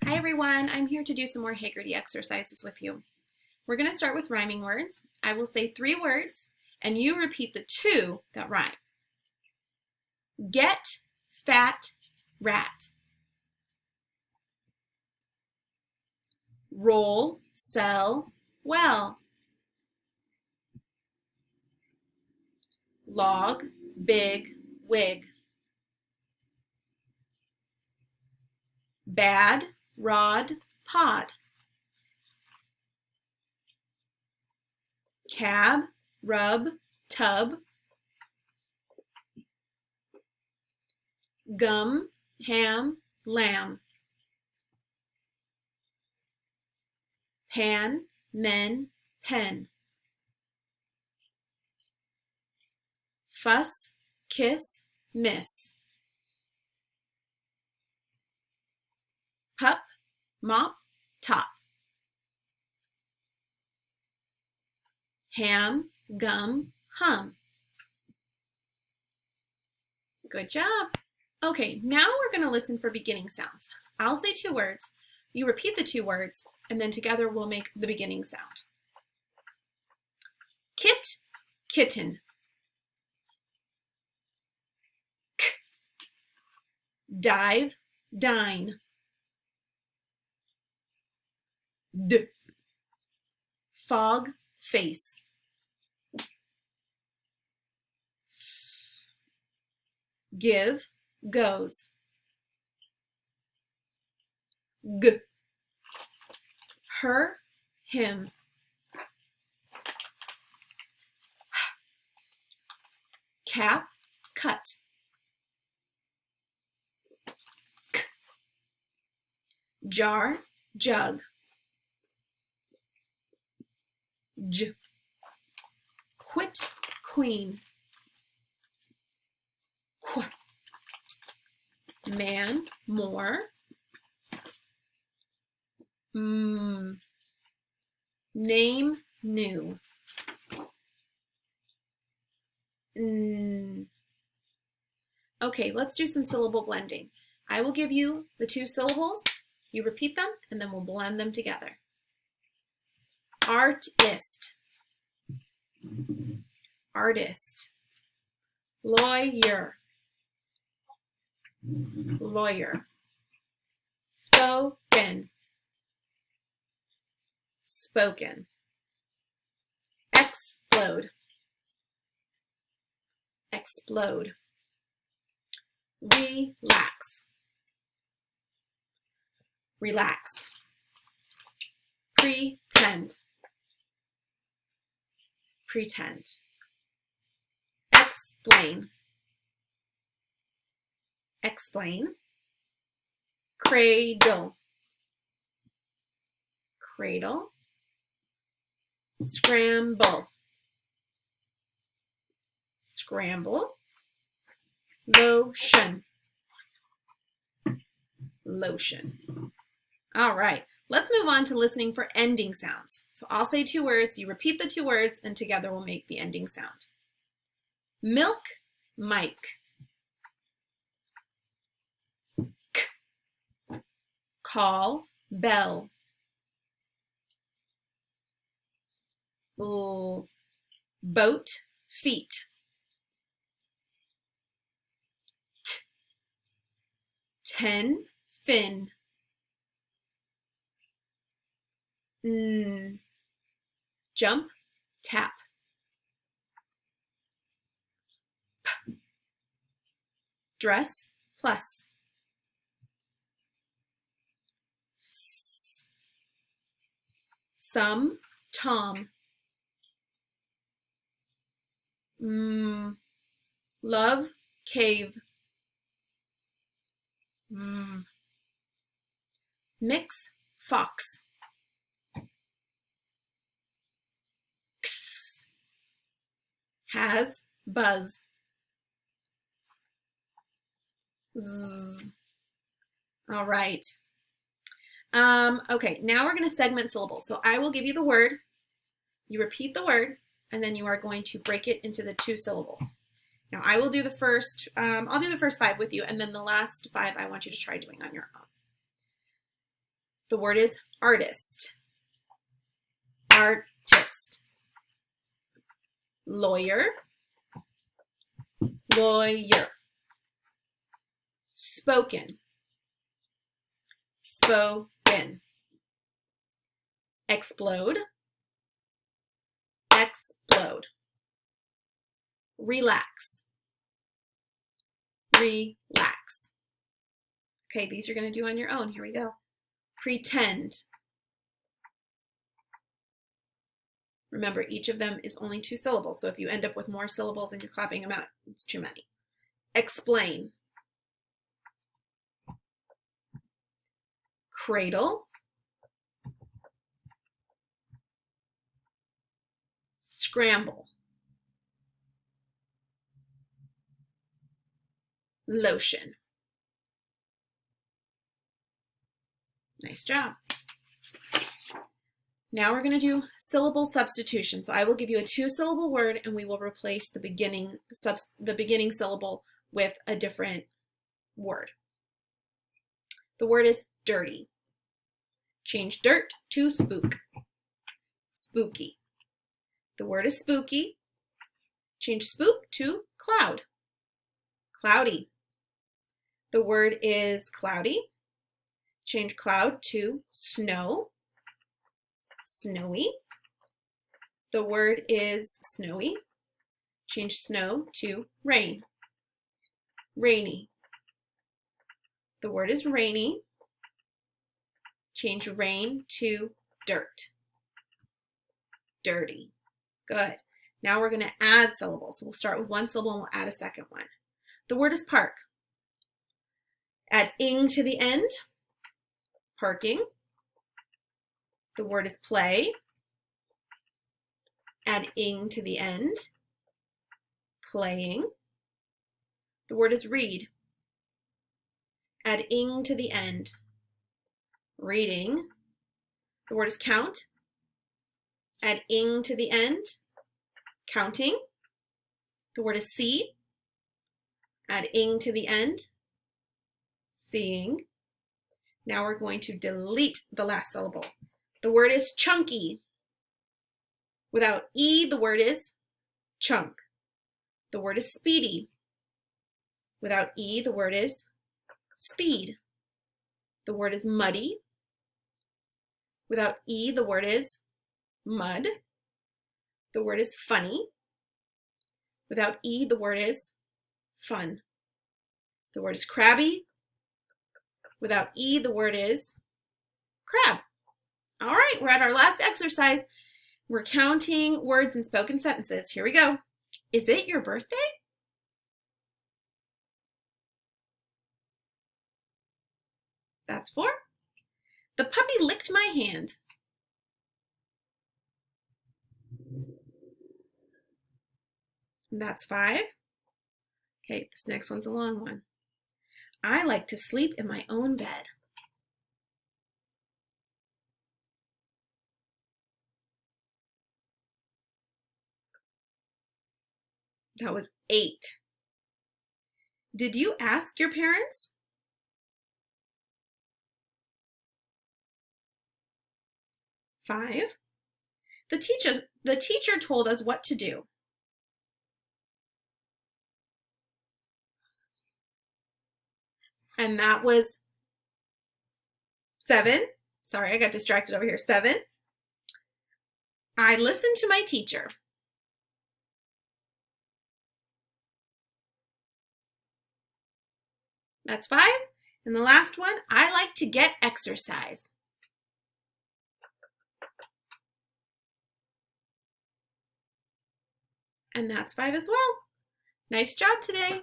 Hi everyone, I'm here to do some more Heggerty exercises with you. We're going to start with rhyming words. I will say 3 words and you repeat the 2 that rhyme. Get, fat, rat. Roll, sell, well. Log, big, wig. Bad, rod, pod. Cab, rub, tub. Gum, ham, lamb. Pan, men, pen. Fuss, kiss, miss. Pup, mop, top. Ham, gum, hum. Good job. Okay, now we're going to listen for beginning sounds. I'll say 2 words, you repeat the 2 words, and then together we'll make the beginning sound. Kit, kitten. K. Dive, dine. D. Fog, face. Give, goes. G. Her, him. Cap, cut. K. Jar, jug. J. Quit, queen. Qu. Man, more. Name, new. Okay, let's do some syllable blending. I will give you the 2 syllables, you repeat them, and then we'll blend them together. Artist. Artist. Lawyer. Lawyer. Spoken. Spoken. Explode. Explode. Relax. Relax. Pretend. Pretend. Explain. Explain. Cradle. Cradle. Scramble. Scramble. Lotion. Lotion. All right, let's move on to listening for ending sounds. So I'll say 2 words, you repeat the 2 words, and together we'll make the ending sound. Milk, Mike. K. Call, bell. L. Boat, feet. T. 10, fin. Jump, tap. P. Dress, plus. S. Some, Tom. Love, cave. Mix, fox. X. Has, buzz. Z. All right. Okay, now we're going to segment syllables. So I will give you the word, you repeat the word, and then you are going to break it into the 2 syllables. Now I will do the first, I'll do the first 5 with you, and then the last 5 I want you to try doing on your own. The word is artist. Artist. Lawyer. Lawyer. Spoken. Spoken. Explode. Explode. Relax. Relax. Okay, these you're going to do on your own. Here we go. Pretend. Remember, each of them is only 2 syllables, so if you end up with more syllables and you're clapping them out, it's too many. Explain. Cradle. Scramble. Lotion. Nice job. Now we're going to do syllable substitution. So I will give you a 2-syllable word and we will replace the beginning syllable with a different word. The word is dirty. Change dirt to spook. Spooky. The word is spooky. Change spook to cloud. Cloudy. The word is cloudy. Change cloud to snow. Snowy. The word is snowy. Change snow to rain. Rainy. The word is rainy. Change rain to dirt. Dirty. Good. Now we're going to add syllables. So we'll start with 1 syllable and we'll add a second one. The word is park. Add ing to the end. Parking. The word is play. Add ing to the end. Playing. The word is read. Add ing to the end. Reading. The word is count. Add ing to the end. Counting. The word is see. Add ing to the end. Seeing. Now we're going to delete the last syllable. The word is chunky. Without E, the word is chunk. The word is speedy. Without E, the word is speed. The word is muddy. Without E, the word is mud. The word is funny. Without E, the word is fun. The word is crabby. Without E, the word is crab. All right, we're at our last exercise. We're counting words in spoken sentences. Here we go. Is it your birthday? That's 4. The puppy licked my hand. That's 5. Okay, this next one's a long one. I like to sleep in my own bed. That was 8. Did you ask your parents? 5. The teacher told us what to do. And that was 7. Sorry, I got distracted over here. 7. I listened to my teacher. That's 5. And the last one, I like to get exercise. And that's 5 as well. Nice job today.